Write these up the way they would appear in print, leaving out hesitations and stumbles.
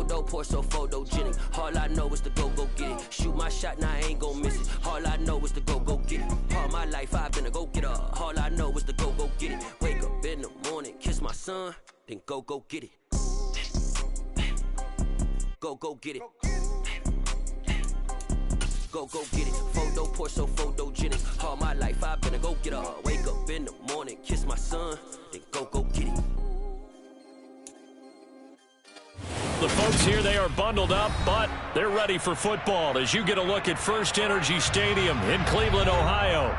Photo poor, so photogenic. All I know is to go get it. Shoot my shot, now I ain't gon' miss it. All I know is to go get it. All my life I've been a go-getter. All I know is to go get it. Wake up in the morning, kiss my son, then go get it. Go get it. Go get it. Photo poor, so photogenic. All my life I've been a go-getter. Wake up in the morning, kiss my son, then go get it. The folks here, they are bundled up, but they're ready for football as you get a look at First Energy Stadium in Cleveland, Ohio.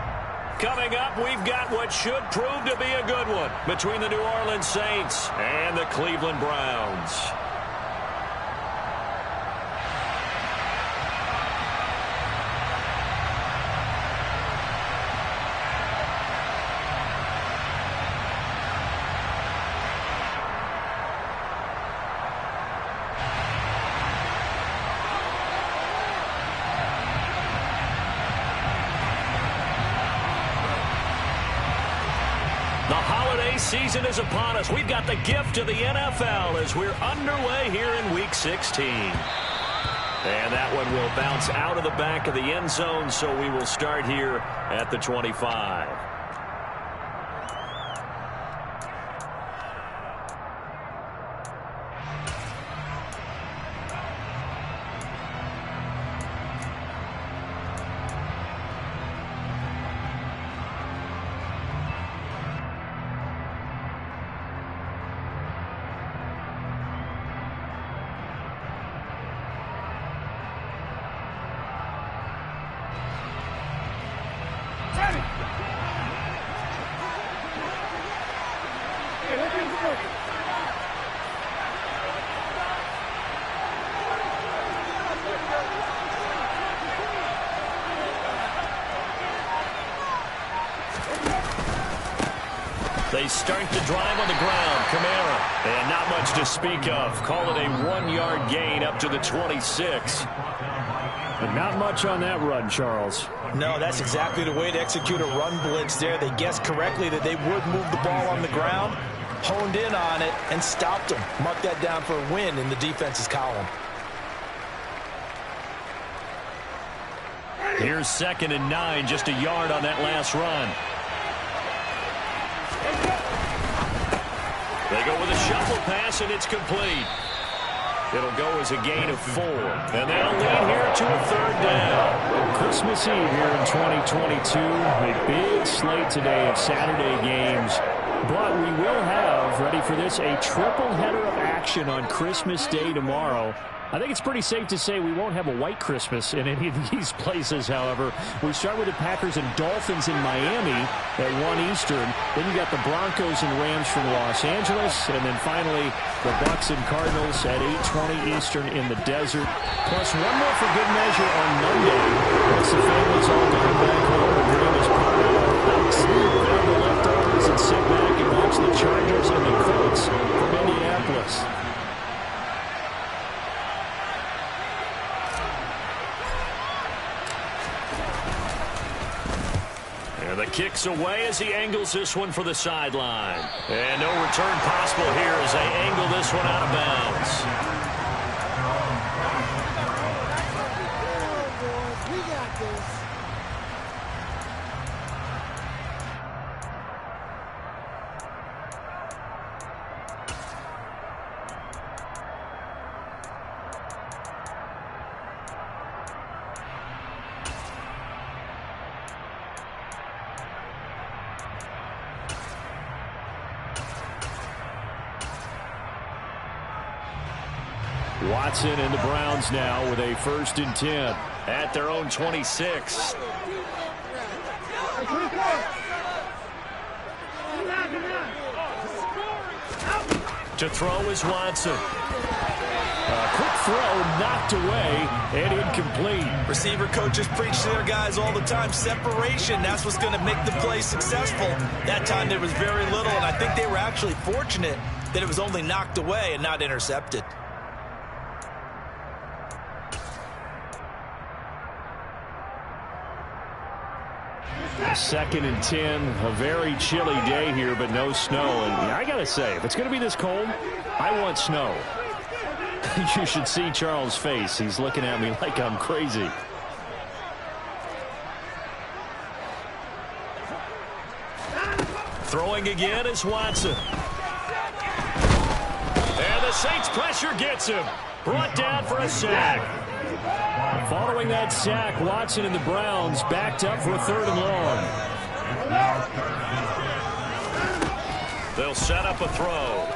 Coming up, we've got what should prove to be a good one between the New Orleans Saints and the Cleveland Browns. Season is upon us. We've got the gift of the NFL as we're underway here in Week 16. And that one will bounce out of the back of the end zone, so we will start here at the 25. They start the drive on the ground. Kamara. And not much to speak of. Call it a 1-yard gain up to the 26. But not much on that run, Charles. No, that's exactly the way to execute a run blitz there. They guessed correctly that they would move the ball on the ground, honed in on it, and stopped them. Mark that down for a win in the defense's column. Here's 2nd and 9, just a yard on that last run. They go with a shuffle pass, and it's complete. It'll go as a gain of 4. And they'll lead here to a 3rd down. Christmas Eve here in 2022. A big slate today of Saturday games. But we will have, ready for this, a triple header of action on Christmas Day tomorrow. I think it's pretty safe to say we won't have a white Christmas in any of these places, however. We start with the Packers and Dolphins in Miami at 1 Eastern. Then you got the Broncos and Rams from Los Angeles. And then finally, the Bucs and Cardinals at 8:20 Eastern in the desert. Plus one more for good measure on Monday. Once the families all gone back home, the dream is part of our house. Grab the leftovers and sit back and watch the Chargers and the Colts from Indianapolis. The kick's away as he angles this one for the sideline. And no return possible here as they angle this one out of bounds. We got this. Watson and the Browns now with a 1st and 10 at their own 26. To throw is Watson. Quick throw knocked away and incomplete. Receiver coaches preach to their guys all the time. Separation, that's what's going to make the play successful. That time there was very little, and I think they were actually fortunate that it was only knocked away and not intercepted. 2nd and 10, a very chilly day here, but no snow. And I got to say, if it's going to be this cold, I want snow. You should see Charles' face. He's looking at me like I'm crazy. Throwing again is Watson. And the Saints pressure gets him. Brought down for a sack. Following that sack, Watson and the Browns backed up for a 3rd and long. They'll set up a throw.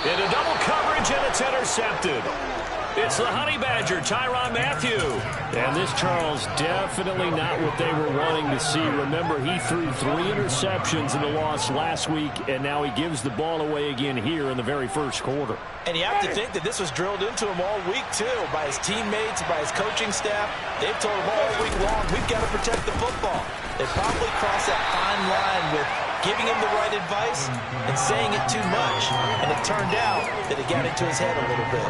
Into double coverage, and it's intercepted. It's the Honey Badger, Tyrann Mathieu. And this Charles definitely not what they were wanting to see. Remember, he threw 3 interceptions in the loss last week, and now he gives the ball away again here in the very first quarter. And you have to think that this was drilled into him all week, too, by his teammates, by his coaching staff. They've told him all week long, we've got to protect the football. They probably crossed that fine line with giving him the right advice and saying it too much. And it turned out that it got into his head a little bit.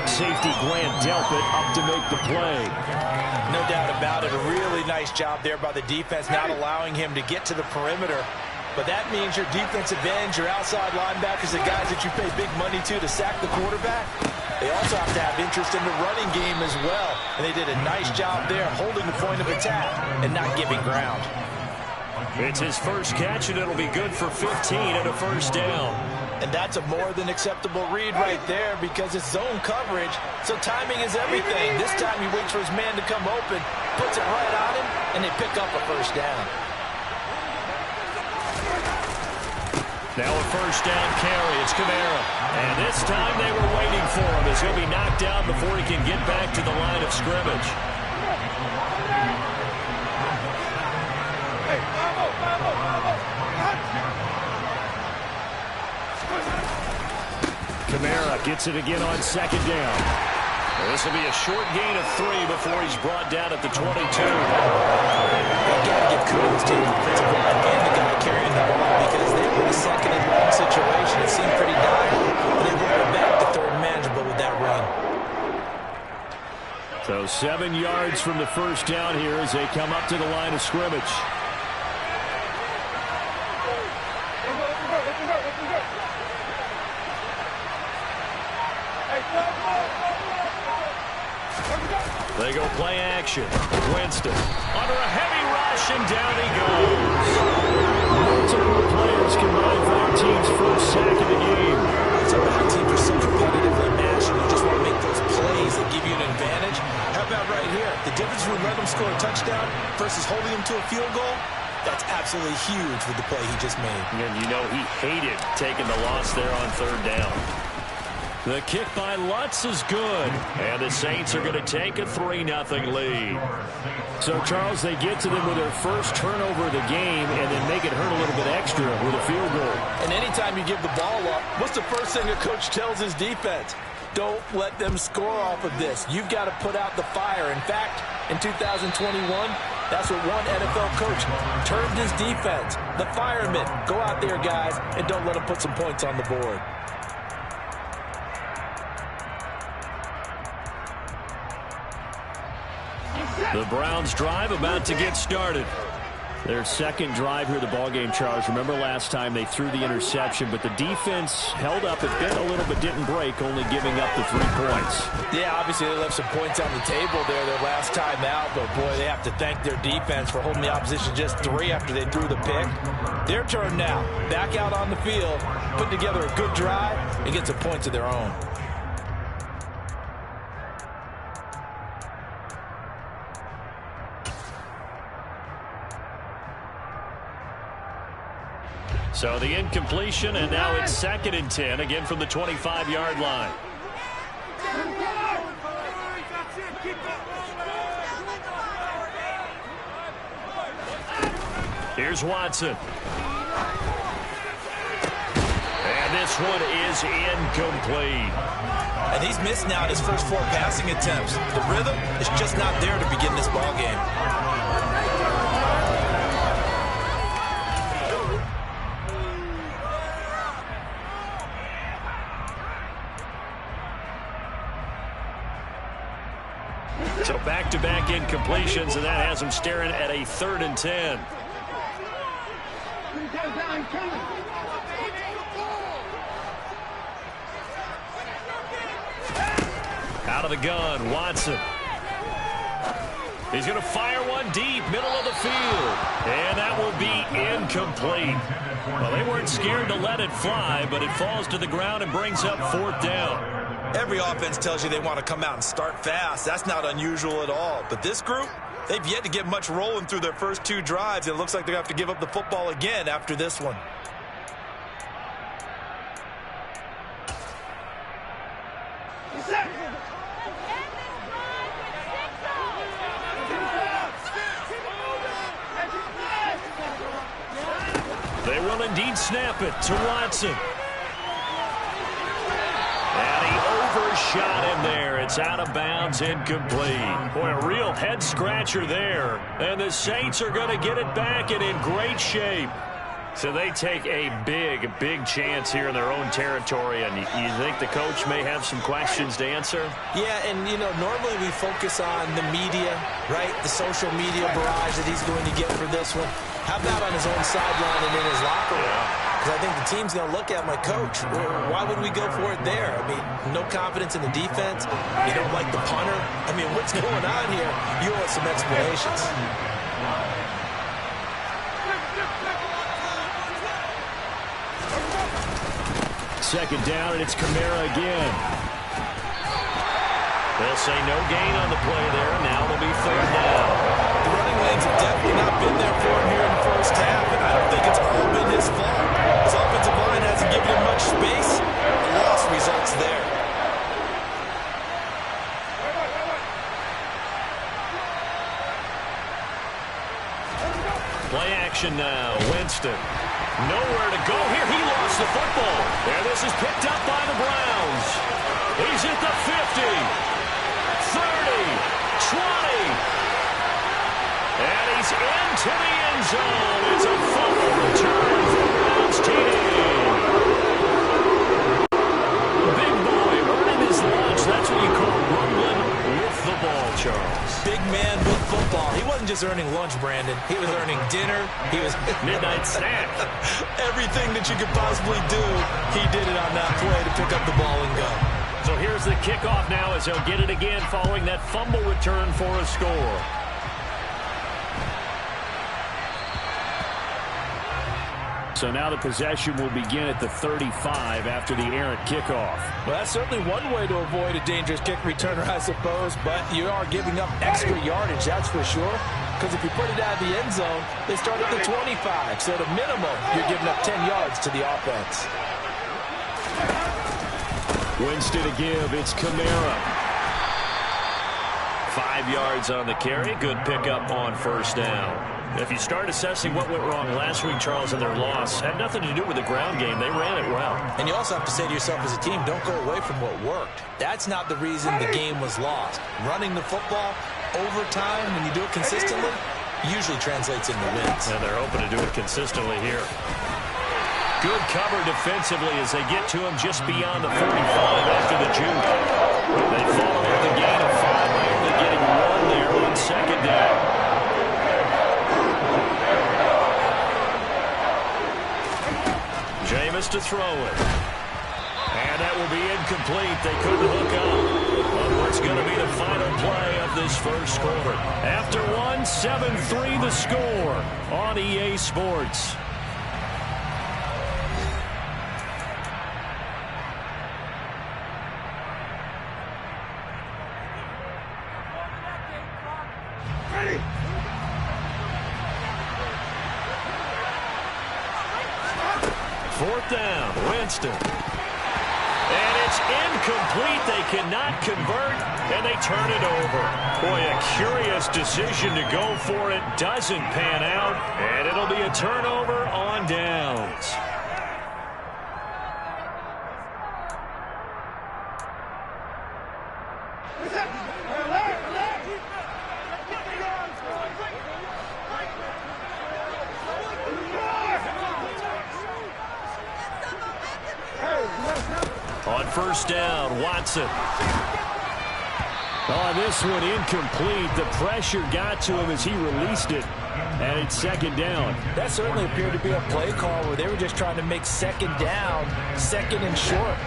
Safety Grant Delpit up to make the play. No doubt about it. A really nice job there by the defense, not allowing him to get to the perimeter. But that means your defensive ends, your outside linebackers, the guys that you pay big money to sack the quarterback, they also have to have interest in the running game as well. And they did a nice job there holding the point of attack and not giving ground. It's his first catch, and it'll be good for 15 and a first down. And that's a more than acceptable read right there because it's zone coverage, so timing is everything. This time he waits for his man to come open, puts it right on him, and they pick up a first down. Now a first down carry. It's Kamara. And this time they were waiting for him as he'll be knocked down before he can get back to the line of scrimmage. Kamara gets it again on 2nd down. This will be a short gain of 3 before he's brought down at the 22. You've got to give kudos to the defensive line and the guy carrying the ball because they were in a 2nd and long situation. It seemed pretty dire, but they brought it back to 3rd and manageable with that run. So 7 yards from the first down here as they come up to the line of scrimmage. They go play action. Winston under a heavy rush, and down he goes. Multiple players combined for their team's first sack of the game. So our teams are so competitively matched, and you just want to make those plays that give you an advantage. How about right here? The difference between letting them score a touchdown versus holding them to a field goal, that's absolutely huge with the play he just made. And you know he hated taking the loss there on 3rd down. The kick by Lutz is good, and the Saints are going to take a 3-0 lead. So, Charles, they get to them with their first turnover of the game and then make it hurt a little bit extra with a field goal. And anytime you give the ball up, what's the first thing a coach tells his defense? Don't let them score off of this. You've got to put out the fire. In fact, in 2021, that's what one NFL coach termed his defense. The firemen. Go out there, guys, and don't let them put some points on the board. The Browns drive about to get started. Their second drive here of the ballgame, Charles. Remember last time they threw the interception, but the defense held up a bit, a little bit didn't break, only giving up the 3 points. Yeah, obviously they left some points on the table there their last time out, but boy, they have to thank their defense for holding the opposition just 3 after they threw the pick. Their turn now. Back out on the field, put together a good drive, and get some points of their own. So the incompletion, and now it's 2nd and 10, again from the 25-yard line. Here's Watson. And this one is incomplete. And he's missed now his first 4 passing attempts. The rhythm is just not there to begin this ball game. So back-to-back incompletions, and that has him staring at a 3rd and 10. Out of the gun, Watson. He's going to fire one deep, middle of the field. And that will be incomplete. Well, they weren't scared to let it fly, but it falls to the ground and brings up 4th down. Every offense tells you they want to come out and start fast. That's not unusual at all. But this group, they've yet to get much rolling through their first 2 drives. It looks like they're going to have to give up the football again after this one. They will indeed snap it to Watson. And he overshot him there. It's out of bounds, incomplete. Boy, a real head-scratcher there. And the Saints are going to get it back and in great shape. So they take a big, big chance here in their own territory. And you think the coach may have some questions to answer? Yeah, and, you know, normally we focus on the media, right? The social media barrage that he's going to get for this one. How about on his own sideline and in his locker room? Because I think the team's going to look at my coach. Why would we go for it there? I mean, no confidence in the defense. You don't like the punter. I mean, what's going on here? You want some explanations. Second down, and it's Kamara again. They'll say no gain on the play there. Now it'll be 3rd down. The running lanes have definitely not been there for him here in the first half, and I don't think it's all been his fault. His offensive line hasn't given him much space. The loss results there. Play action now. Winston. Nowhere to go here. He lost the football. And this is picked up by the Browns. He's at the 50, 30, 20. And he's into the end zone. It's a fumble return for the Browns team. Big boy earning his lunch. That's what you call rumbling with the ball, Charles. Big man with football. He wasn't just earning lunch, Brandon. He was earning dinner. He was midnight snack. Everything that you could possibly do, he did it on that play to pick up the ball and go. So here's the kickoff now as he'll get it again following that fumble return for a score. So now the possession will begin at the 35 after the errant kickoff. Well, that's certainly one way to avoid a dangerous kick returner, I suppose, but you are giving up extra yardage, that's for sure. Because if you put it out of the end zone, they start at the 25. So at a minimum, you're giving up 10 yards to the offense. Winston to give. It's Kamara. 5 yards on the carry. Good pickup on 1st down. If you start assessing what went wrong last week, Charles, in their loss, had nothing to do with the ground game. They ran it well. And you also have to say to yourself as a team, don't go away from what worked. That's not the reason the game was lost. Running the football over time, when you do it consistently, usually translates into wins. And they're hoping to do it consistently here. Good cover defensively as they get to him just beyond the 45 after the juke. They follow up the gain of 5 by only getting 1 there on 2nd down. Jameis to throw it. And that will be incomplete. They couldn't hook up. But what's going to be the final play of this first quarter? After 1, 7-3 the score on EA Sports. Fourth down, Winston. And it's incomplete. They cannot convert, and they turn it over. Boy, a curious decision to go for it. Doesn't pan out, and it'll be a turnover on downs. On 1st down, Watson. On this one, incomplete. The pressure got to him as he released it. And it's 2nd down. That certainly appeared to be a play call where they were just trying to make 2nd down, 2nd and short.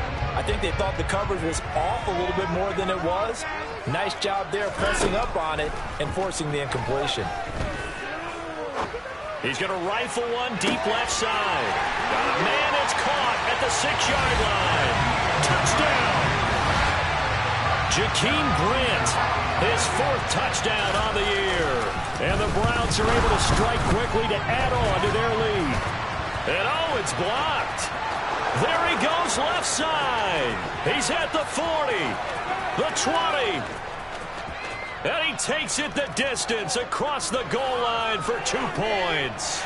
I think they thought the coverage was off a little bit more than it was. Nice job there pressing up on it and forcing the incompletion. He's going to rifle one deep left side. Got a man, it's caught at the 6-yard line. Touchdown! Jakeem Grant, his 4th touchdown on the year. And the Browns are able to strike quickly to add on to their lead. And oh, it's blocked. There he goes left side. He's at the 40, the 20. And he takes it the distance across the goal line for 2 points.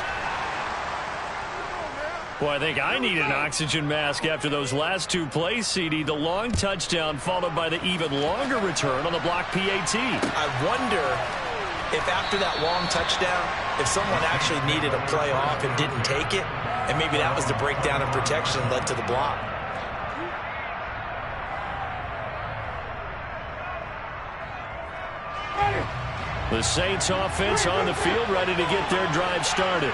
Well, I think I need an oxygen mask after those last 2 plays, CD. The long touchdown followed by the even longer return on the block PAT. I wonder if after that long touchdown, if someone actually needed a play off and didn't take it, and maybe that was the breakdown in protection that led to the block. The Saints offense on the field, ready to get their drive started.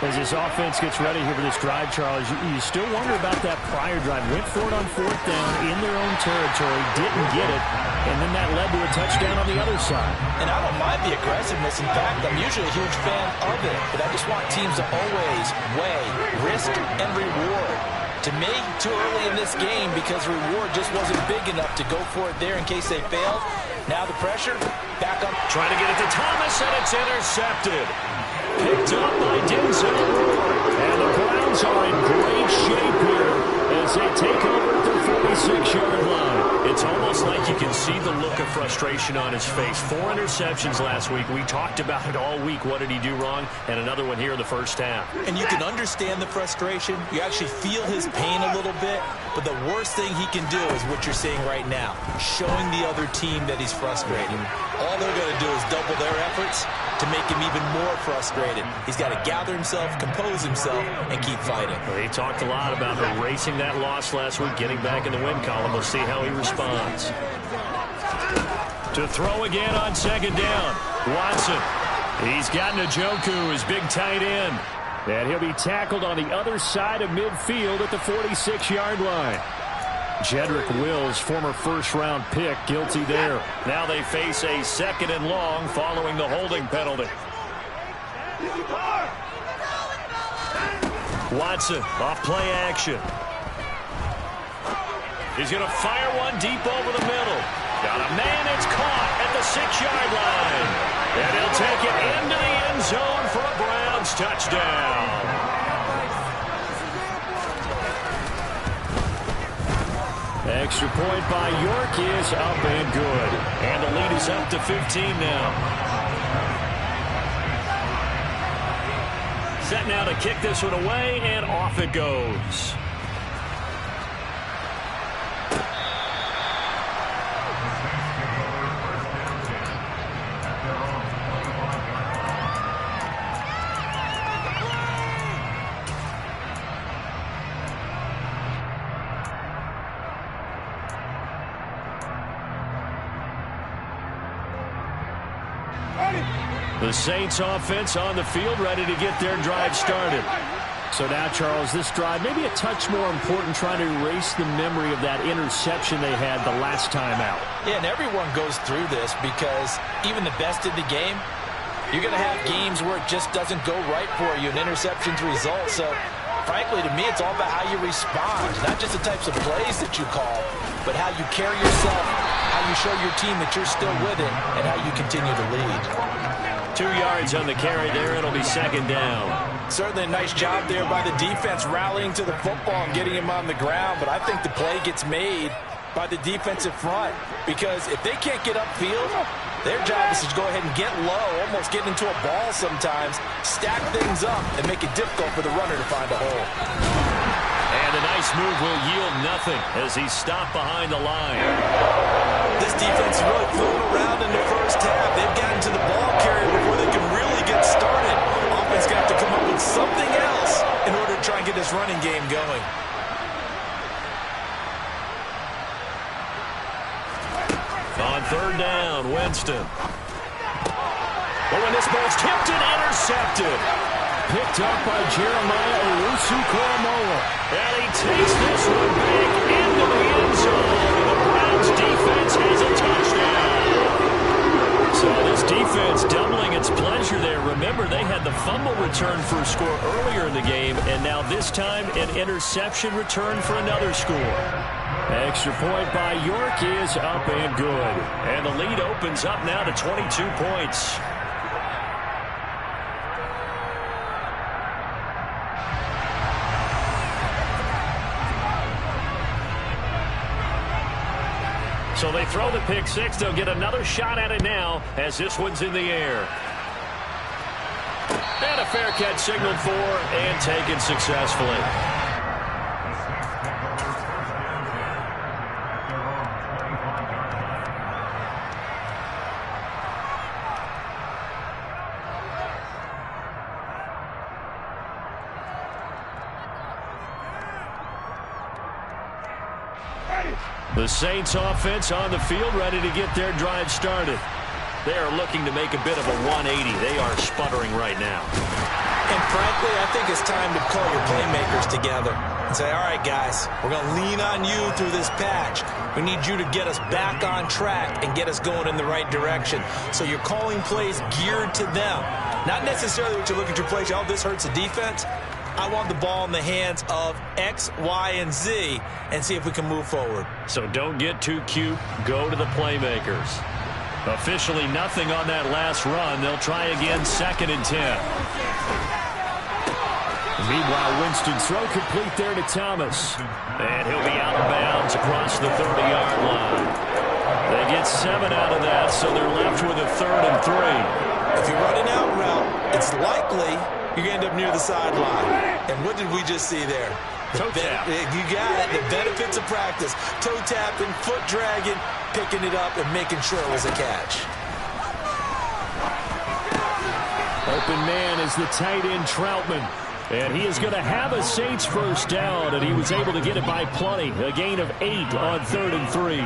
As this offense gets ready here for this drive, Charles, you still wonder about that prior drive. Went for it on 4th down in their own territory, didn't get it, and then that led to a touchdown on the other side. And I don't mind the aggressiveness. In fact, I'm usually a huge fan of it, but I just want teams to always weigh risk and reward. To me, too early in this game because reward just wasn't big enough to go for it there in case they failed. Now the pressure, back up. Trying to get it to Thomas, and it's intercepted. Picked up by Denzel Ward. And the Browns are in great shape here as they take over at the 46-yard line. It's almost like you can see the look of frustration on his face. 4 interceptions last week. We talked about it all week. What did he do wrong? And another one here in the first half. And you can understand the frustration. You actually feel his pain a little bit. But the worst thing he can do is what you're seeing right now, showing the other team that he's frustrated. All they're going to do is double their efforts to make him even more frustrated. He's got to gather himself, compose himself, and keep fighting. Well, he talked a lot about erasing that loss last week, getting back in the win column. We'll see how he responds. To throw again on 2nd down. Watson. He's got Njoku, his big tight end. And he'll be tackled on the other side of midfield at the 46-yard line. Jedrick Wills, former first-round pick, guilty there. Now they face a 2nd and long following the holding penalty. Watson off play action. He's going to fire one deep over the middle. Got a man, it's caught at the 6-yard line. And he'll take it into the end zone for a Browns touchdown. Extra point by York is up and good. And the lead is up to 15 now. Set now to kick this one away, and off it goes. The Saints offense on the field, ready to get their drive started. So now, Charles, this drive maybe a touch more important, trying to erase the memory of that interception they had the last time out. Yeah, and everyone goes through this because even the best in the game, you're going to have games where it just doesn't go right for you, and interceptions result. So, frankly, to me, it's all about how you respond, not just the types of plays that you call, but how you carry yourself, how you show your team that you're still with it, and how you continue to lead. 2 yards on the carry there. It'll be 2nd down. Certainly a nice job there by the defense rallying to the football and getting him on the ground, but I think the play gets made by the defensive front because if they can't get upfield, their job is to go ahead and get low, almost get into a ball sometimes, stack things up, and make it difficult for the runner to find a hole. And a nice move will yield nothing as he's stopped behind the line. This defense is really fooling around in the first half. They've gotten to the ball carrier before they can really get started. Offense got to come up with something else in order to try and get this running game going. On 3rd down, Winston. Oh, and this ball's tipped and intercepted. Picked up by Jeremiah Owusu-Koramoah. And he takes this one back into the defense doubling its pleasure there. Remember, they had the fumble return for a score earlier in the game, and now this time an interception return for another score. Extra point by York is up and good. And the lead opens up now to 22 points. So they throw the pick six. They'll get another shot at it now as this one's in the air. And a fair catch signaled for and taken successfully. The Saints offense on the field, ready to get their drive started. They are looking to make a bit of a 180. They are sputtering right now. And frankly, I think it's time to call your playmakers together and say, all right, guys, we're going to lean on you through this patch. We need you to get us back on track and get us going in the right direction. So you're calling plays geared to them. Not necessarily what you look at your plays, oh, this hurts the defense. I want the ball in the hands of X, Y, and Z and see if we can move forward. So don't get too cute. Go to the playmakers. Officially nothing on that last run. They'll try again, 2nd and 10. Meanwhile, Winston's throw complete there to Thomas. And he'll be out of bounds across the 30-yard line. They get 7 out of that, so they're left with a 3rd and 3. If you're running out route, it's likely you're going to end up near the sideline. And what did we just see there? Toe tap. You got it. The benefits of practice. Toe tapping, foot dragging, picking it up, and making sure it was a catch. Open man is the tight end Troutman. And he is going to have a Saints first down, and he was able to get it by plenty. A gain of 8 on 3rd and 3.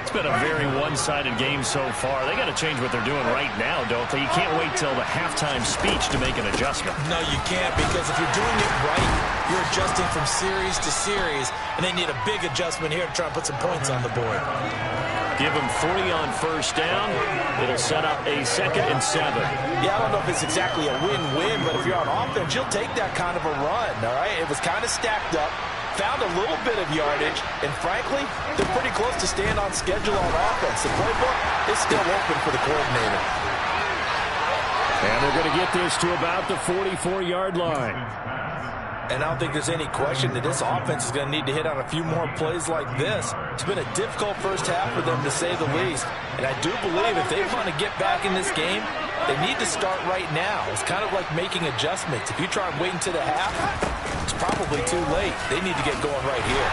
It's been a very one-sided game so far. They got to change what they're doing right now, don't they? You can't wait till the halftime speech to make an adjustment. No, you can't, because if you're doing it right, you're adjusting from series to series, and they need a big adjustment here to try and put some points on the board. Give them 3 on first down. It'll set up a 2nd and 7. Yeah, I don't know if it's exactly a win-win, but if you're on offense, you'll take that kind of a run, all right? It was kind of stacked up. Found a little bit of yardage, and frankly, they're pretty close to staying on schedule on offense. The playbook is still open for the coordinator. And they're going to get this to about the 44-yard line. And I don't think there's any question that this offense is going to need to hit on a few more plays like this. It's been a difficult first half for them, to say the least. And I do believe if they want to get back in this game, they need to start right now. It's kind of like making adjustments. If you try and wait until the half, it's probably too late. They need to get going right here.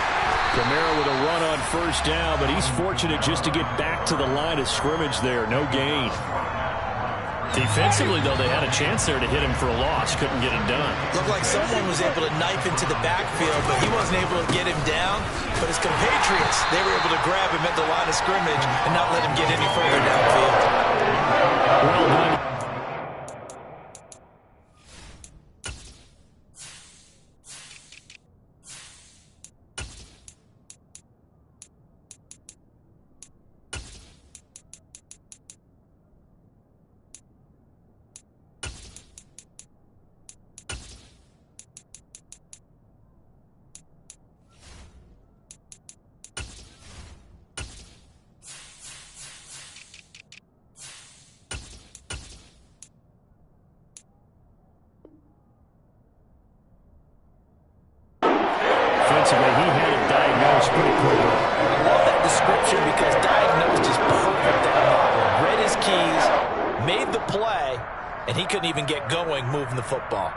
Kamara with a run on first down, but he's fortunate just to get back to the line of scrimmage there. No gain. Defensively, though, they had a chance there to hit him for a loss. Couldn't get it done. Looked like someone was able to knife into the backfield, but he wasn't able to get him down. But his compatriots, they were able to grab him at the line of scrimmage and not let him get any further downfield. Well done. He had it diagnosed pretty quickly. I love that description because diagnosed is perfect on that one. Read his keys, made the play, and he couldn't even get going moving the football.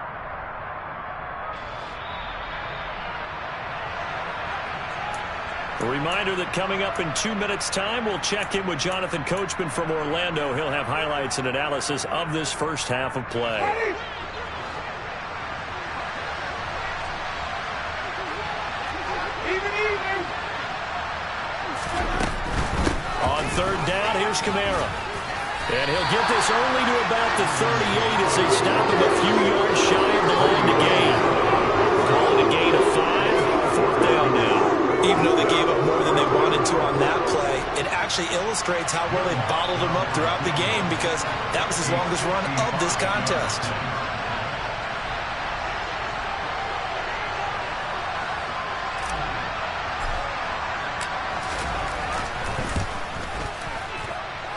A reminder that coming up in 2 minutes' time, we'll check in with Jonathan Coachman from Orlando. He'll have highlights and analysis of this first half of play. On third down, here's Kamara. And he'll get this only to about the 38 as they stop him a few yards shy of the line to gain. Call it a gain of 5. 4th down now. Even though they gave up more than they wanted to on that play, it actually actually illustrates how well they bottled him up throughout the game, because that was his longest run of this contest.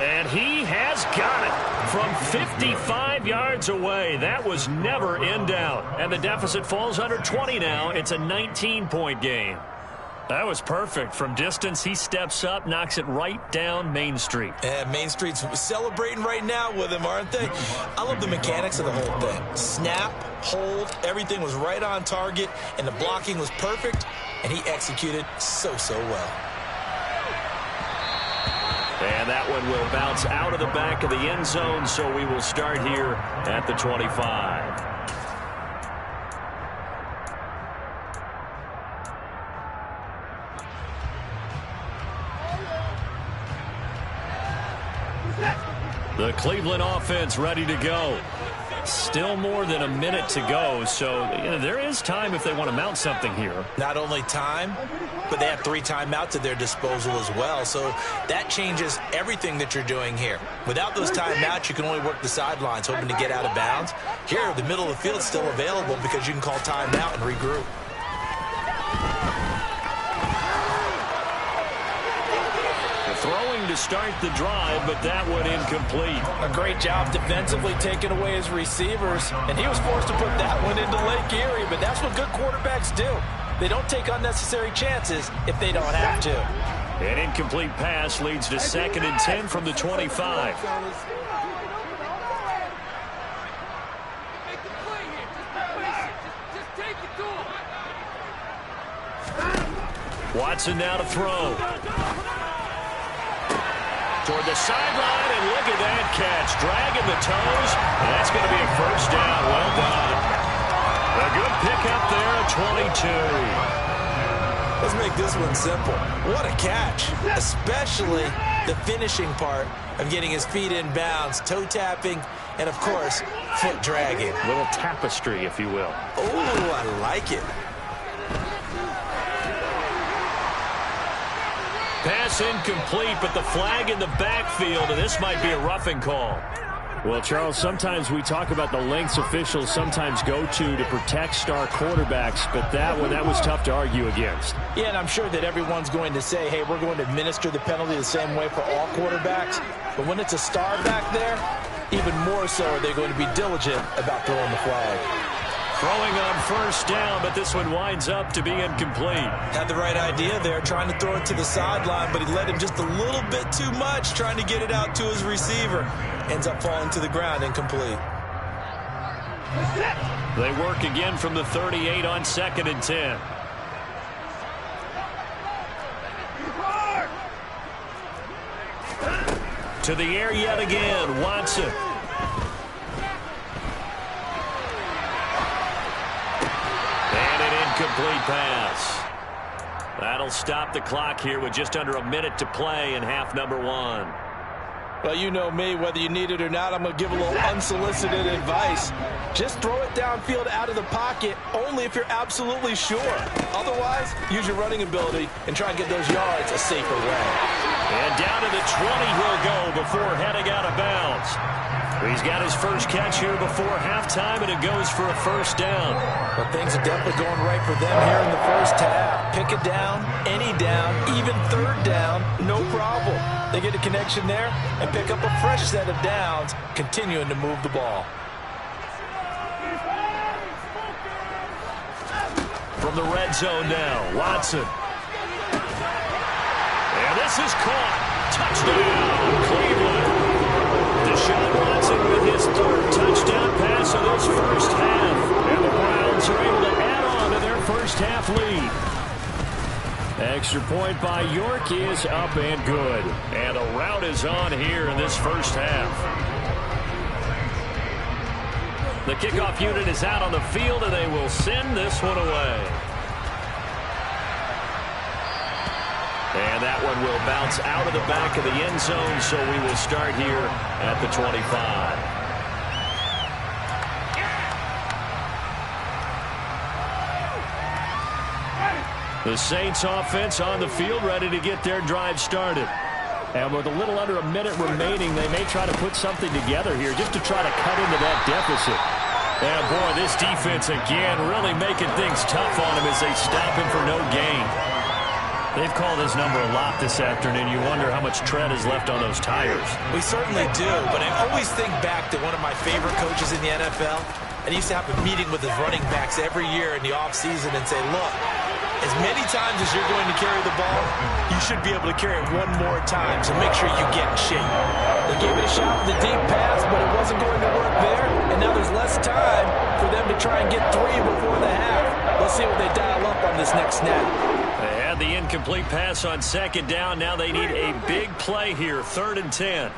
And he has got it from 55 yards away. That was never in doubt. And the deficit falls under 20 now. It's a 19-point game. That was perfect. From distance, he steps up, knocks it right down Main Street. And Main Street's celebrating right now with him, aren't they? I love the mechanics of the whole thing. Snap, hold, everything was right on target, and the blocking was perfect, and he executed so well. And that one will bounce out of the back of the end zone, so we will start here at the 25. The Cleveland offense ready to go. Still more than a minute to go, so there is time if they want to mount something here. Not only time, but they have 3 timeouts at their disposal as well, so that changes everything that you're doing here. Without those timeouts, you can only work the sidelines, hoping to get out of bounds. Here, the middle of the field is still available because you can call timeout and regroup. Throwing to start the drive, but that one incomplete. A great job defensively taking away his receivers, and he was forced to put that one into Lake Erie, but that's what good quarterbacks do. They don't take unnecessary chances if they don't have to. An incomplete pass leads to 2nd and 10 from the 25. Watson now to throw. Toward the sideline, and look at that catch. Dragging the toes, and that's going to be a first down. Well done. A good pickup there at 22. Let's make this one simple. What a catch, especially the finishing part of getting his feet in bounds, toe tapping, and, of course, foot dragging. A little tapestry, if you will. Oh, I like it. Pass incomplete, but the flag in the backfield, and this might be a roughing call. Well, Charles, sometimes we talk about the lengths officials sometimes go to protect star quarterbacks, but that was tough to argue against. Yeah, and I'm sure that everyone's going to say, hey, we're going to administer the penalty the same way for all quarterbacks. But when it's a star back there, even more so are they going to be diligent about throwing the flag. Throwing on first down, but this one winds up to be incomplete. Had the right idea there, trying to throw it to the sideline, but he led him just a little bit too much, trying to get it out to his receiver. Ends up falling to the ground, incomplete. They work again from the 38 on 2nd and 10. To the air yet again, Watson. Complete pass. That'll stop the clock here with just under a minute to play in half number 1. Well, you know me, whether you need it or not, I'm going to give a little unsolicited advice. Just throw it downfield out of the pocket only if you're absolutely sure. Otherwise, use your running ability and try and get those yards a safer way. And down to the 20 he'll go before heading out of bounds. He's got his first catch here before halftime, and it goes for a first down. Well, things are definitely going right for them here in the first half. Pick a down, any down, even third down, no problem. They get a connection there and pick up a fresh set of downs, continuing to move the ball. From the red zone now, Watson. And this is caught. Touchdown, Cleveland. Deshaun Watson with his 3rd touchdown pass of this first half. And the Browns are able to add on to their first half lead. Extra point by York is up and good. And a rout is on here in this first half. The kickoff unit is out on the field, and they will send this one away. And that one will bounce out of the back of the end zone, so we will start here at the 25. The Saints offense on the field, ready to get their drive started. And with a little under a minute remaining, they may try to put something together here just to try to cut into that deficit. And boy, this defense again really making things tough on him as they stop him for no gain. They've called his number a lot this afternoon. You wonder how much tread is left on those tires. We certainly do, but I always think back to one of my favorite coaches in the NFL. And he used to have a meeting with his running backs every year in the offseason and say, look, as many times as you're going to carry the ball, you should be able to carry it one more time, so make sure you get in shape. They gave it a shot with the deep pass, but it wasn't going to work there, and now there's less time for them to try and get 3 before the half. Let's see what they dial up on this next snap. They had the incomplete pass on second down. Now they need a big play here, 3rd and 10.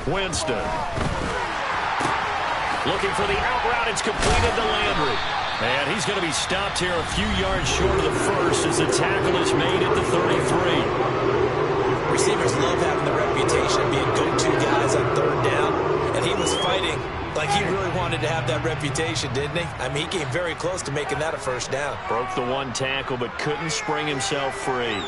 Winston. Looking for the out route. It's completed to Landry. And he's going to be stopped here a few yards short of the first as the tackle is made at the 33. Receivers love having the reputation of being go-to guys on 3rd down. And he was fighting like he really wanted to have that reputation, didn't he? I mean, he came very close to making that a 1st down. Broke the 1 tackle but couldn't spring himself free.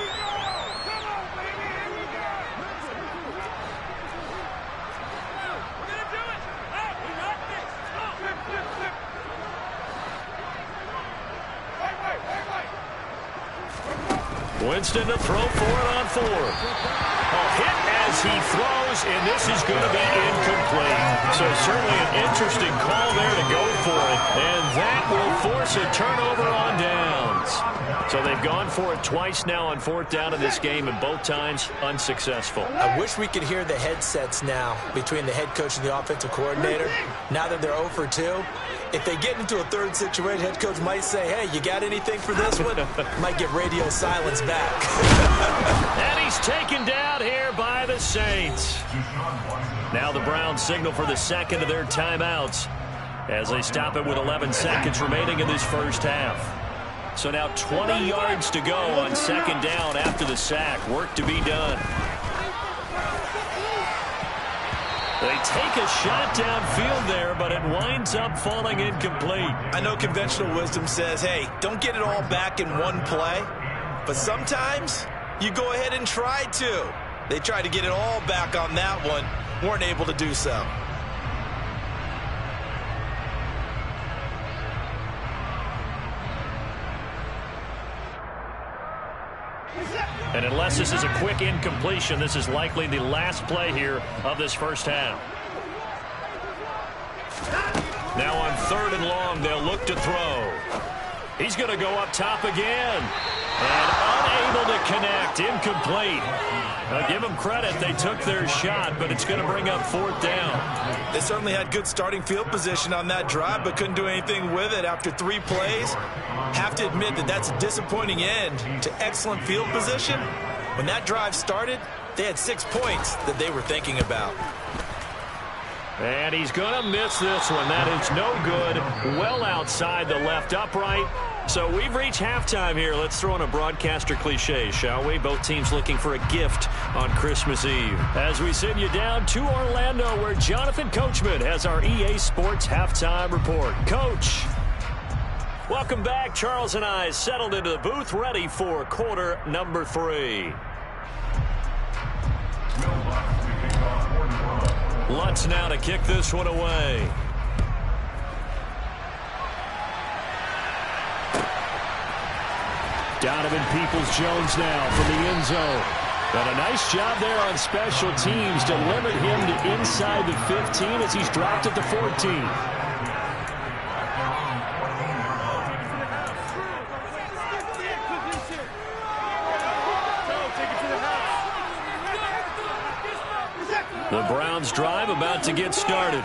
Winston to throw for it on 4. A hit as he throws, and this is going to be incomplete. So certainly an interesting call there to go for it, and that will force a turnover on downs. So they've gone for it twice now on 4th down in this game, and both times unsuccessful. I wish we could hear the headsets now between the head coach and the offensive coordinator. Now that they're 0 for 2, if they get into a 3rd situation, head coach might say, hey, you got anything for this one? Might get radio silence back. And he's taken down here by the Saints. Now the Browns signal for the 2nd of their timeouts as they stop it with 11 seconds remaining in this first half. So now 20 yards to go on 2nd down after the sack. Work to be done. They take a shot downfield there, but it winds up falling incomplete. I know conventional wisdom says, hey, don't get it all back in one play. But sometimes you go ahead and try to. They tried to get it all back on that one. Weren't able to do so. And unless this is a quick incompletion, this is likely the last play here of this first half. Now on 3rd and long, they'll look to throw. He's going to go up top again. And unable to connect. Incomplete. Now give them credit. They took their shot, but it's going to bring up 4th down. They certainly had good starting field position on that drive, but couldn't do anything with it after 3 plays. Have to admit that that's a disappointing end to excellent field position. When that drive started, they had 6 points that they were thinking about. And he's going to miss this one. That is no good. Well outside the left upright. So we've reached halftime here. Let's throw in a broadcaster cliche, shall we? Both teams looking for a gift on Christmas Eve. As we send you down to Orlando, where Jonathan Coachman has our EA Sports halftime report. Coach, welcome back. Charles and I settled into the booth, ready for quarter number 3. Lutz now to kick this one away. Donovan Peoples-Jones now from the end zone. But a nice job there on special teams to limit him to inside the 15 as he's dropped at the 14. The Browns drive about to get started.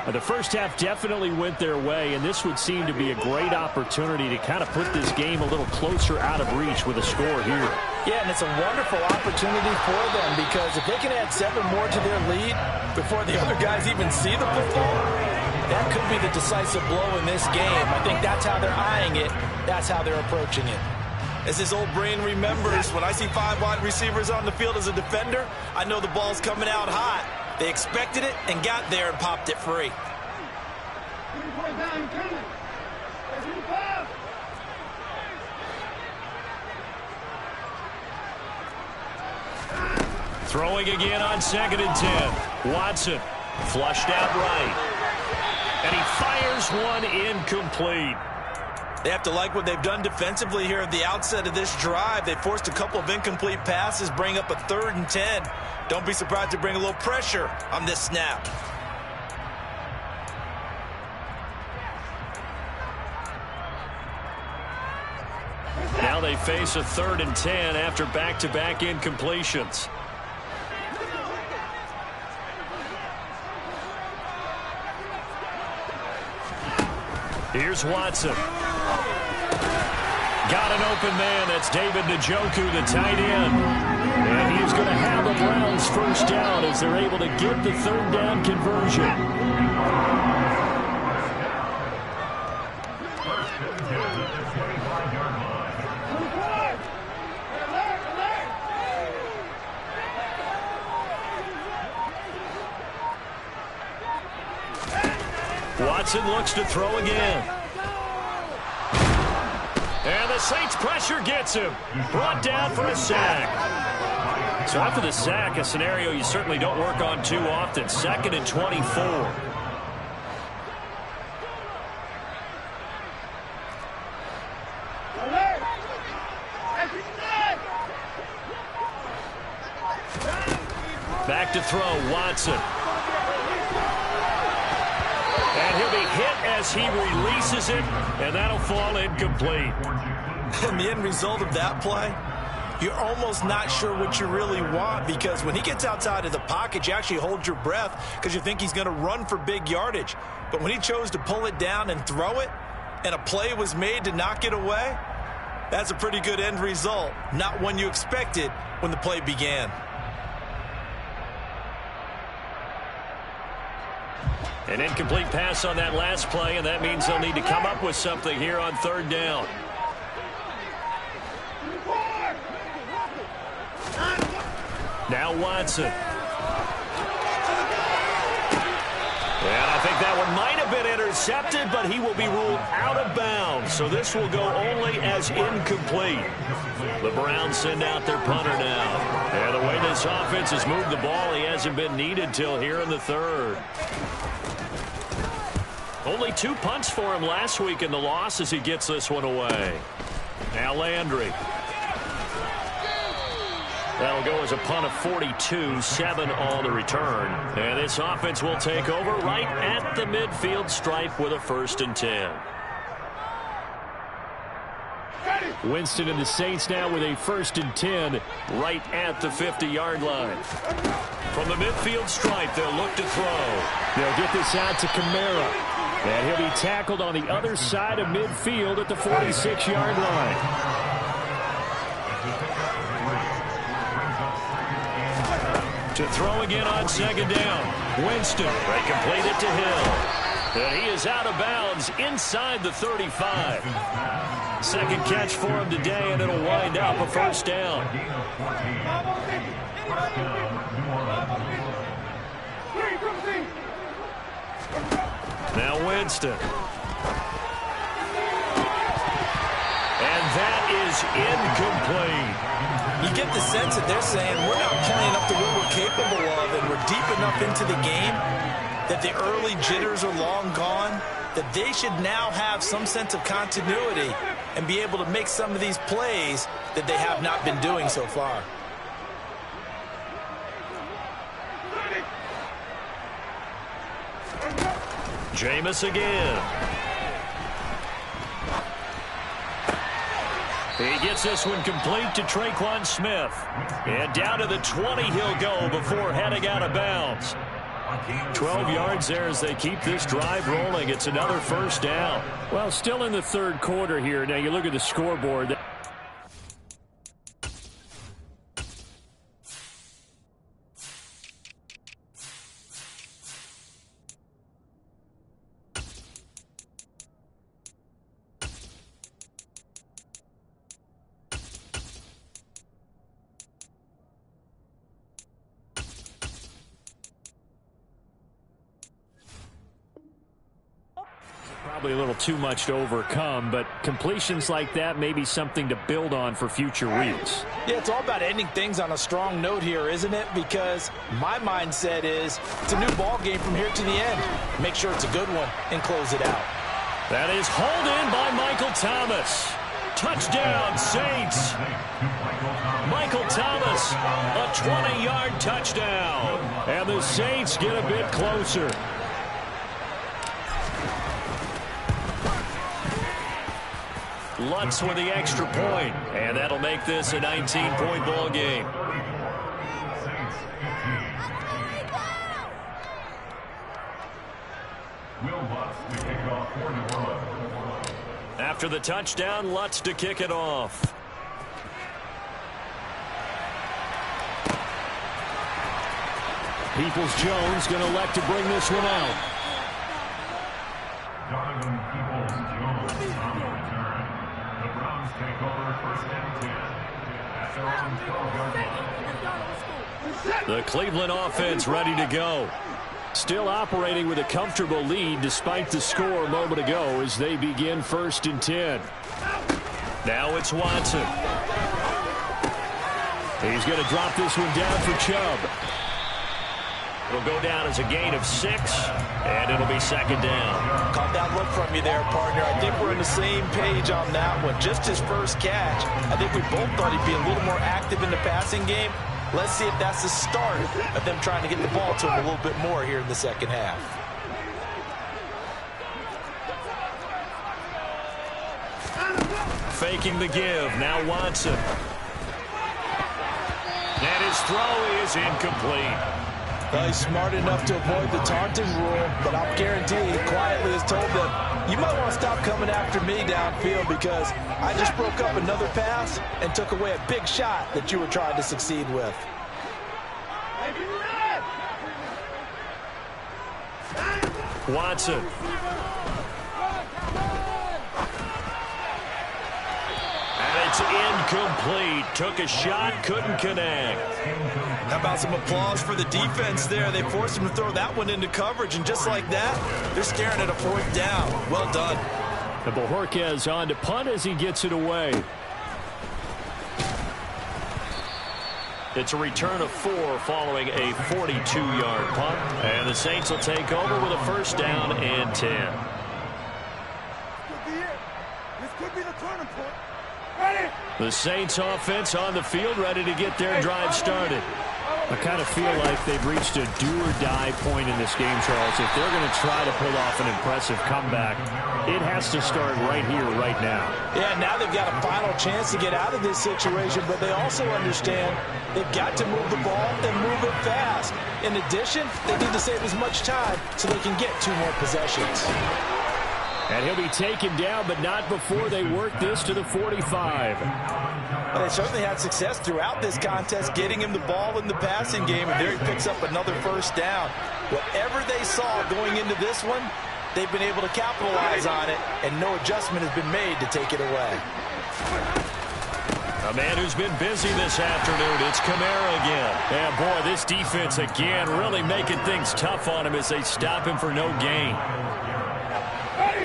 The first half definitely went their way, and this would seem to be a great opportunity to kind of put this game a little closer out of reach with a score here. Yeah, and it's a wonderful opportunity for them because if they can add 7 more to their lead before the other guys even see the football, that could be the decisive blow in this game. I think that's how they're eyeing it. That's how they're approaching it. As his old brain remembers, when I see 5 wide receivers on the field as a defender, I know the ball's coming out hot. They expected it and got there and popped it free. Throwing again on 2nd and 10. Watson flushed out right. And he fires one incomplete. They have to like what they've done defensively here at the outset of this drive. They forced a couple of incomplete passes, bring up a 3rd and 10. Don't be surprised to bring a little pressure on this snap. Now they face a 3rd and 10 after back-to-back incompletions. Here's Watson. Got an open man. That's David Njoku, the tight end. And he's going to have the Browns first down as they're able to get the 3rd down conversion. Watson looks to throw again. And the Saints pressure gets him. Brought down for a sack. So after the sack, a scenario you certainly don't work on too often. 2nd and 24. Back to throw, Watson. And he'll be hit as he releases it, and that'll fall incomplete. And the end result of that play, you're almost not sure what you really want, because when he gets outside of the pocket, you actually hold your breath because you think he's going to run for big yardage. But when he chose to pull it down and throw it, and a play was made to knock it away, that's a pretty good end result. Not one you expected when the play began. An incomplete pass on that last play, and that means they'll need to come up with something here on 3rd down. Now Watson. And I think that one might have been intercepted, but he will be ruled out of bounds. So this will go only as incomplete. The Browns send out their punter now. And the way this offense has moved the ball, he hasn't been needed till here in the 3rd. Only 2 punts for him last week in the loss as he gets this one away. Now Landry. That'll go as a punt of 42, 7 on the return. And this offense will take over right at the midfield stripe with a 1st and 10. Winston and the Saints now with a 1st and 10 right at the 50-yard line. From the midfield stripe, they'll look to throw. They'll get this out to Kamara. And he'll be tackled on the other side of midfield at the 46-yard line. To throw again on 2nd down. Winston. They complete it to Hill. And he is out of bounds inside the 35. 2nd catch for him today, and it'll wind up a 1st down. Now Winston. And that is incomplete. You get the sense that they're saying we're not playing up to what we're capable of, and we're deep enough into the game that the early jitters are long gone, that they should now have some sense of continuity and be able to make some of these plays that they have not been doing so far. Jameis again. He gets this one complete to Traquan Smith. And down to the 20 he'll go before heading out of bounds. 12 yards there as they keep this drive rolling. It's another 1st down. Well, still in the 3rd quarter here. Now you look at the scoreboard. probably a little too much to overcome, but completions like that may be something to build on for future weeks. Yeah, it's all about ending things on a strong note here, isn't it? Because my mindset is it's a new ball game from here to the end. Make sure it's a good one and close it out. That is hauled in by Michael Thomas. Touchdown, Saints. Michael Thomas, a 20-yard touchdown. And the Saints get a bit closer. Lutz with the extra point, and that'll make this a 19-point ball game. After the touchdown, Lutz to kick it off. Peoples-Jones going to elect to bring this one out. The Cleveland offense ready to go. Still operating with a comfortable lead despite the score a moment ago as they begin 1st and 10. Now it's Watson. He's going to drop this one down for Chubb. It'll go down as a gain of 6, and it'll be 2nd down. Caught that look from you there, partner. I think we're on the same page on that one. Just his first catch. I think we both thought he'd be a little more active in the passing game. Let's see if that's the start of them trying to get the ball to him a little bit more here in the second half. Faking the give. Now Watson. And his throw is incomplete. Well, he's smart enough to avoid the taunting rule, but I'll guarantee he quietly has told them, you might want to stop coming after me downfield because I just broke up another pass and took away a big shot that you were trying to succeed with. Watson. And it's incomplete. Took a shot, couldn't connect. How about some applause for the defense there? They forced him to throw that one into coverage, and just like that, they're staring at a 4th down. Well done. And Bojorquez on to punt as he gets it away. It's a return of 4 following a 42-yard punt. And the Saints will take over with a 1st down and 10. This could be the turning point. The Saints offense on the field ready to get their drive started. I kind of feel like they've reached a do-or-die point in this game, Charles. If they're going to try to pull off an impressive comeback, it has to start right here, right now. Yeah, now they've got a final chance to get out of this situation, but they also understand they've got to move the ball and move it fast. In addition, they need to save as much time so they can get 2 more possessions. And he'll be taken down, but not before they work this to the 45. They certainly had success throughout this contest, getting him the ball in the passing game, and there he picks up another 1st down. Whatever they saw going into this one, they've been able to capitalize on it, and no adjustment has been made to take it away. A man who's been busy this afternoon, it's Kamara again. Yeah, boy, this defense again really making things tough on him as they stop him for no gain.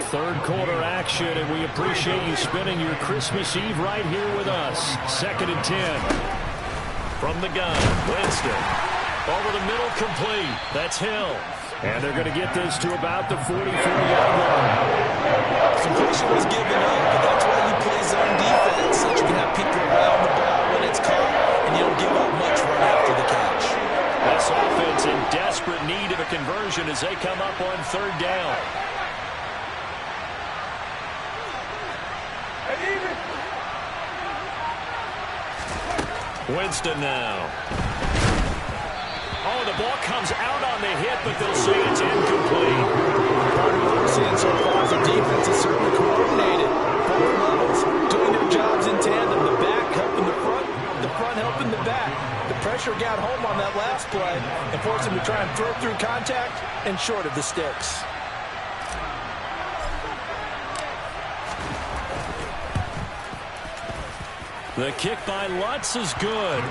3rd quarter action, and we appreciate you spending your Christmas Eve right here with us. 2nd and 10. From the gun, Winston. Over the middle, complete. That's Hill. And they're going to get this to about the 44-yard line. Completion was given up, but that's why you play zone defense, so you can have people around the ball when it's caught, and you don't give up much right after the catch. This offense in desperate need of a conversion as they come up on 3rd down. Winston now. Oh, the ball comes out on the hit, but they'll say it's incomplete. Part of what we're seeing so far is the defense is certainly coordinated. Both levels doing their jobs in tandem. The back helping the front helping the back. The pressure got home on that last play and forced him to try and throw through contact and short of the sticks. The kick by Lutz is good.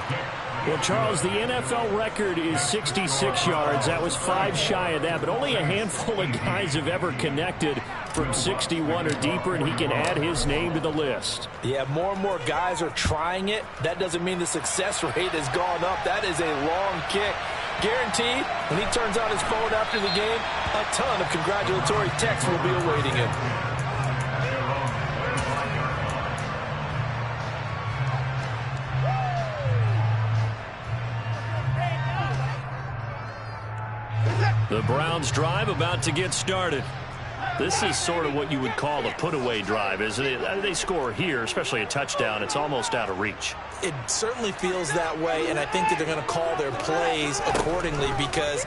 Well, Charles, the NFL record is 66 yards. That was 5 shy of that, but only a handful of guys have ever connected from 61 or deeper, and he can add his name to the list. Yeah, more and more guys are trying it. That doesn't mean the success rate has gone up. That is a long kick. Guaranteed, when he turns on his phone after the game, a ton of congratulatory texts will be awaiting him. The Browns drive about to get started. This is sort of what you would call a put-away drive, isn't it? They score here, especially a touchdown. It's almost out of reach. It certainly feels that way, and I think that they're going to call their plays accordingly, because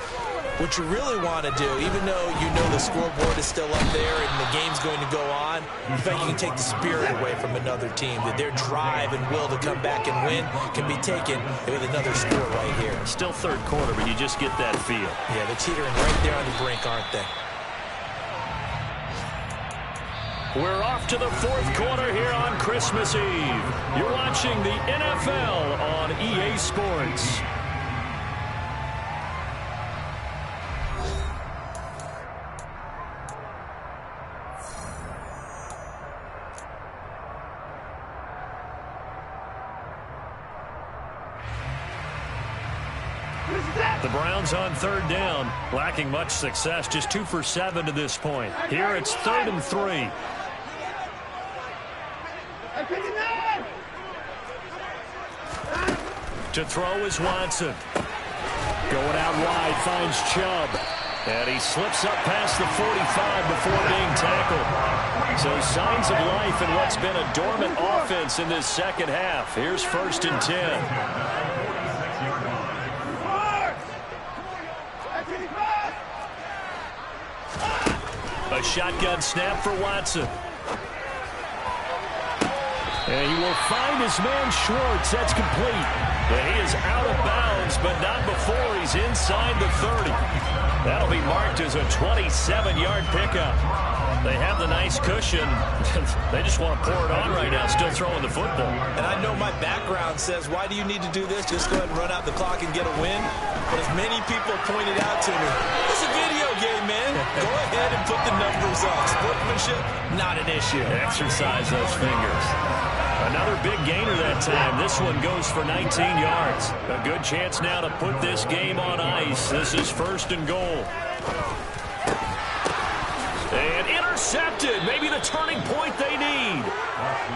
what you really want to do, even though you know the scoreboard is still up there and the game's going to go on, in fact, you can take the spirit away from another team, that their drive and will to come back and win can be taken with another score right here. Still third quarter, but you just get that feel. Yeah, they're teetering right there on the brink, aren't they? We're off to the fourth quarter here on Christmas Eve. You're watching the NFL on EA Sports. The Browns on third down, lacking much success, just 2 for 7 to this point. Here it's 3rd and 3. To throw is Watson. Going out wide, finds Chubb. And he slips up past the 45 before being tackled. So signs of life in what's been a dormant offense in this second half. Here's 1st and 10. A shotgun snap for Watson. And he will find his man Schwartz. That's complete. And he is out of bounds, but not before he's inside the 30. That'll be marked as a 27-yard pickup. They have the nice cushion. They just want to pour it on right now, still throwing the football. And I know my background says, why do you need to do this? Just go ahead and run out the clock and get a win. But as many people pointed out to me, it's a video game, man. Go ahead and put the numbers up. Sportsmanship, not an issue. Exercise those fingers. Another big gainer that time. This one goes for 19 yards. A good chance now to put this game on ice. This is 1st and goal. And intercepted. Maybe the turning point they need.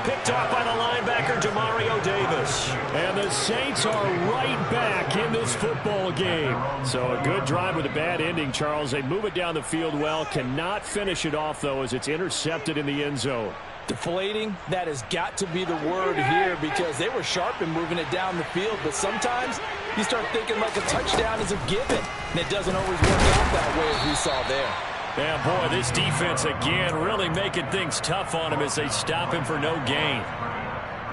Picked off by the linebacker, Demario Davis. And the Saints are right back in this football game. So a good drive with a bad ending, Charles. They move it down the field well. Cannot finish it off, though, as it's intercepted in the end zone. Deflating, that has got to be the word here, because they were sharp in moving it down the field, but sometimes you start thinking like a touchdown is a given, and it doesn't always work out that way as we saw there. Yeah, boy, this defense again really making things tough on him as they stop him for no gain.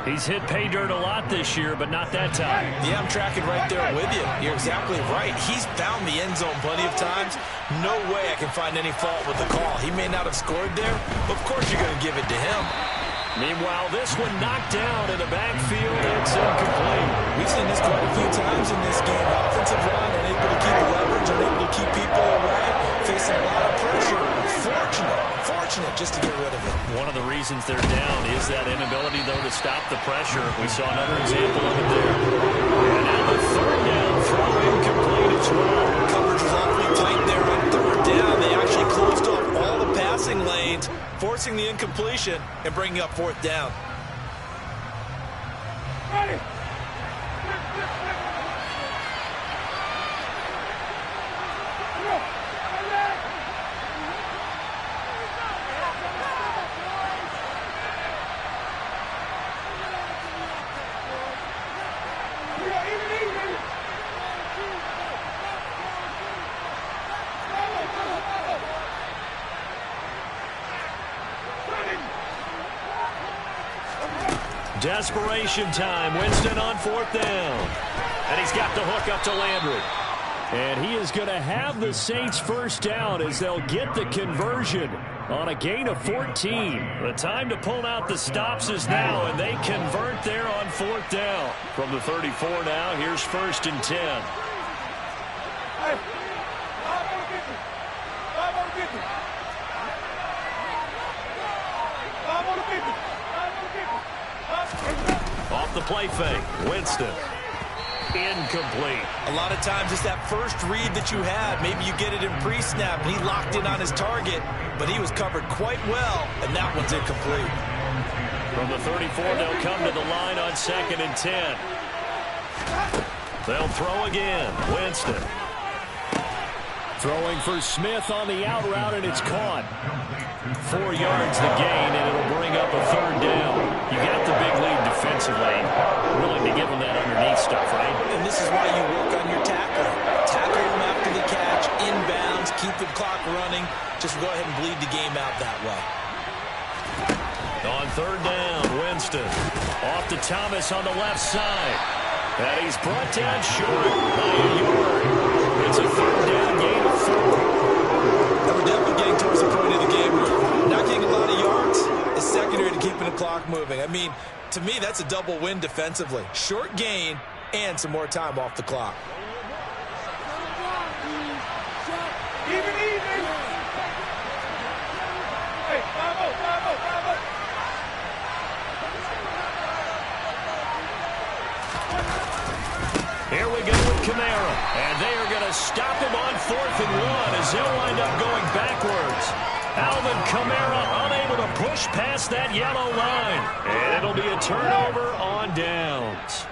He's hit pay dirt a lot this year, but not that time. Yeah, I'm tracking right there with you. You're exactly right. He's found the end zone plenty of times. No way I can find any fault with the call. He may not have scored there, but of course you're going to give it to him. Meanwhile, this one knocked down in the backfield. It's incomplete. We've seen this quite a few times in this game. Offensive line unable to keep leverage, unable to keep people away, facing a lot of pressure. Fortunate just to get rid of it. One of the reasons they're down is that inability, though, to stop the pressure. We saw another example of it there. And now the 3rd down throw incomplete as well. Coverage was awfully tight there on 3rd down. They actually closed off all the passing lanes, forcing the incompletion and bringing up 4th down. Ready. Desperation time. Winston on 4th down. And he's got the hook up to Landry. And he is going to have the Saints 1st down as they'll get the conversion on a gain of 14. The time to pull out the stops is now, and they convert there on 4th down. From the 34 now, here's 1st and 10. Off the play fake, Winston. Incomplete. A lot of times it's that first read that you have. Maybe you get it in pre-snap, and he locked in on his target, but he was covered quite well, and that one's incomplete. From the 34, they'll come to the line on 2nd and 10. They'll throw again. Winston. Throwing for Smith on the out route, and it's caught. 4 yards the gain, and it'll bring up a 3rd down. You got the big lead defensively. Willing to give them that underneath stuff, right? And this is why you work on your tackling. Tackle them after the catch, inbounds, keep the clock running. Just go ahead and bleed the game out that way. On 3rd down, Winston. Off to Thomas on the left side. And he's brought down short by a yard. It's a 3rd down gain of 4. And we're definitely getting towards the point of the game where not getting a lot of yards is secondary to keeping the clock moving. I mean, to me, that's a double win defensively. Short gain and some more time off the clock. Even. Hey, 5-0. Here we go with Kamara. And they are going to stop him on 4th and 1 as they'll wind up going backwards. Alvin Kamara unable to push past that yellow line. And it'll be a turnover on downs.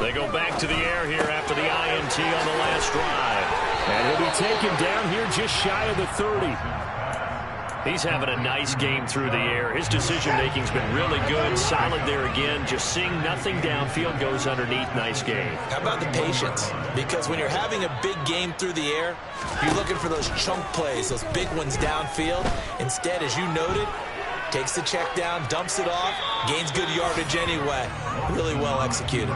They go back to the air here after the INT on the last drive. And he'll be taken down here just shy of the 30. He's having a nice game through the air. His decision-making's been really good. Solid there again. Just seeing nothing downfield goes underneath. Nice game. How about the patience? Because when you're having a big game through the air, you're looking for those chunk plays, those big ones downfield. Instead, as you noted, takes the check down, dumps it off, gains good yardage anyway. Really well executed.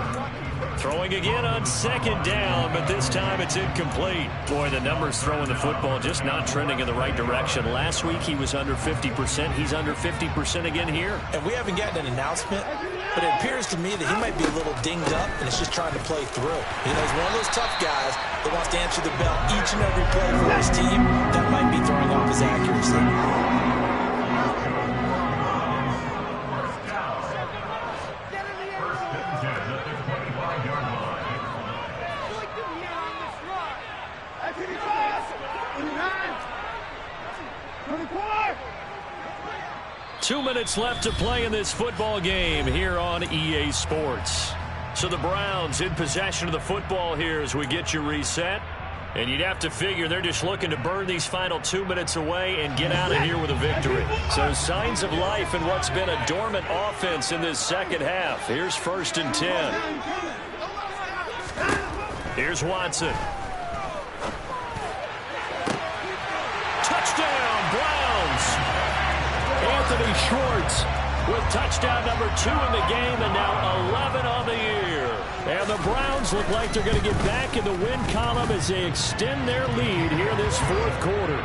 Throwing again on 2nd down, but this time it's incomplete. Boy, the numbers throwing the football just not trending in the right direction. Last week he was under 50%. He's under 50% again here. And we haven't gotten an announcement, but it appears to me that he might be a little dinged up and is just trying to play through. You know, he's one of those tough guys that wants to answer the bell each and every play for his team. That might be throwing off his accuracy. Two minutes left to play in this football game here on EA Sports. So the Browns in possession of the football here as we get you reset. And you'd have to figure they're just looking to burn these final 2 minutes away and get out of here with a victory. So signs of life in what's been a dormant offense in this second half. Here's 1st and 10. Here's Watson. Touchdown, Browns! Anthony Schwartz with touchdown number 2 in the game and now 11 on the year. And the Browns look like they're going to get back in the win column as they extend their lead here this 4th quarter.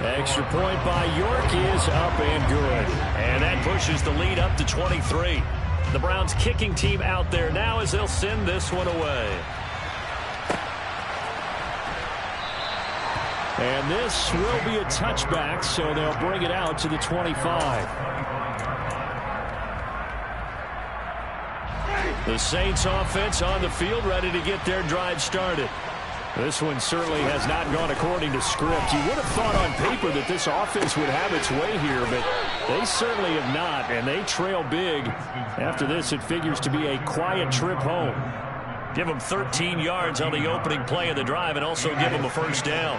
Extra point by York is up and good. And that pushes the lead up to 23. The Browns kicking team out there now as they'll send this one away. And this will be a touchback, so they'll bring it out to the 25. The Saints offense on the field ready to get their drive started. This one certainly has not gone according to script. You would have thought on paper that this offense would have its way here, but they certainly have not, and they trail big. After this, it figures to be a quiet trip home. Give them 13 yards on the opening play of the drive and also give them a 1st down.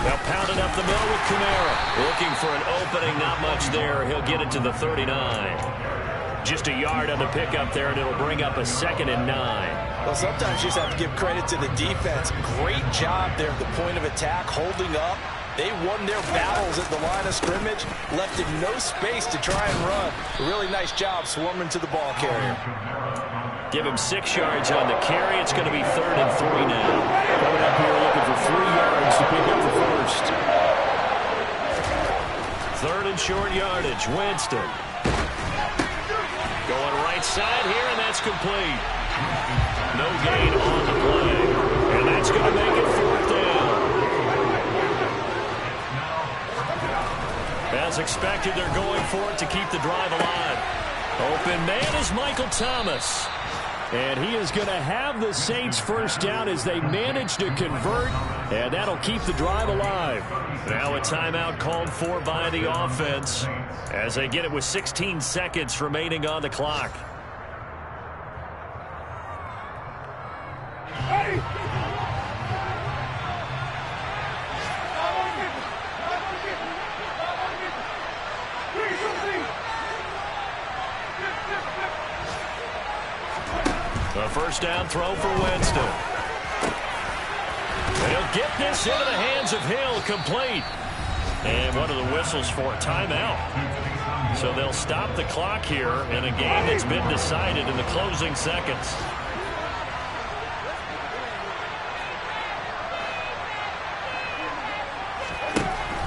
Now pounded up the middle with Kamara. Looking for an opening, not much there. He'll get it to the 39. Just a yard on the pickup there, and it'll bring up a 2nd and 9. Well, sometimes you just have to give credit to the defense. Great job there at the point of attack, holding up. They won their battles at the line of scrimmage, left him no space to try and run. A really nice job swarming to the ball carrier. Give him 6 yards on the carry. It's going to be 3rd and 3 now. Coming up here looking for short yardage. Winston. Going right side here, and that's complete. No gain on the play. And that's going to make it 4th down. As expected, they're going for it to keep the drive alive. Open man is Michael Thomas. And he is going to have the Saints first down as they manage to convert, and that'll keep the drive alive. Now a timeout called for by the offense as they get it with 16 seconds remaining on the clock. Hey! A first down throw for Winston. They'll get this into the hands of Hill, complete. And what are the whistles for? Timeout. So they'll stop the clock here in a game that's been decided in the closing seconds.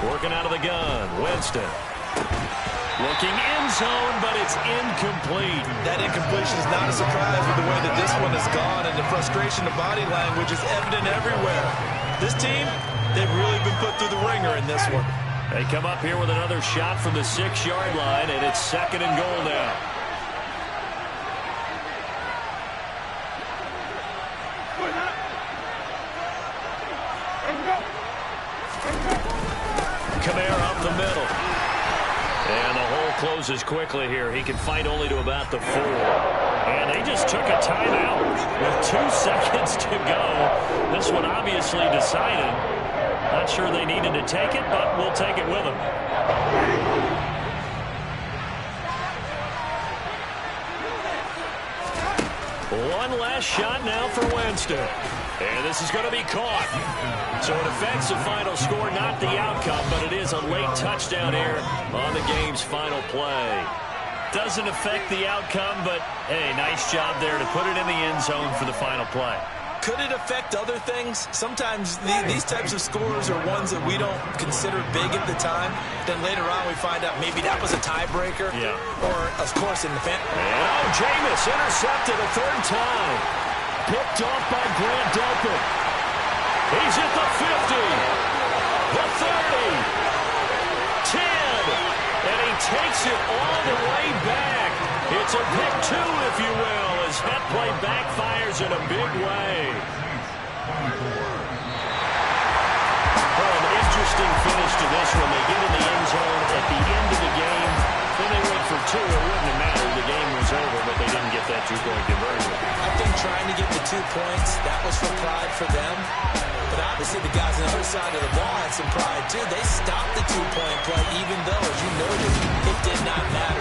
Working out of the gun, Winston. Looking end zone, but it's incomplete. That incompletion is not a surprise with the way that this one has gone, and the frustration of body language is evident everywhere. This team, they've really been put through the ringer in this one. They come up here with another shot from the 6-yard line, and it's 2nd and goal now. Kamara up the middle. And the hole closes quickly here. He can fight only to about the 4. And they just took a timeout with 2 seconds to go. This one obviously decided. Not sure they needed to take it, but we'll take it with them. One last shot now for Winston. And this is going to be caught. So it affects the final score, not the outcome, but it is a late touchdown here on the game's final play. Doesn't affect the outcome, but, hey, nice job there to put it in the end zone for the final play. Could it affect other things? Sometimes these types of scores are ones that we don't consider big at the time. Then later on we find out maybe that was a tiebreaker. Yeah. Or, of course, in the fan. And Jameis intercepted a 3rd time. Picked off by Grant Delpit. He's at the 50, the 30, 10, and he takes it all the way back. It's a pick 2, if you will, as that play backfires in a big way. Well, an interesting finish to this one. They get in the end zone at the end of the game. Then they went for 2. It wouldn't have mattered. The game was over, but they didn't get that 2-point conversion. I think trying to get the 2 points, that was for pride for them. But obviously the guys on the other side of the ball had some pride too. They stopped the 2-point play even though, as you noted, it did not matter.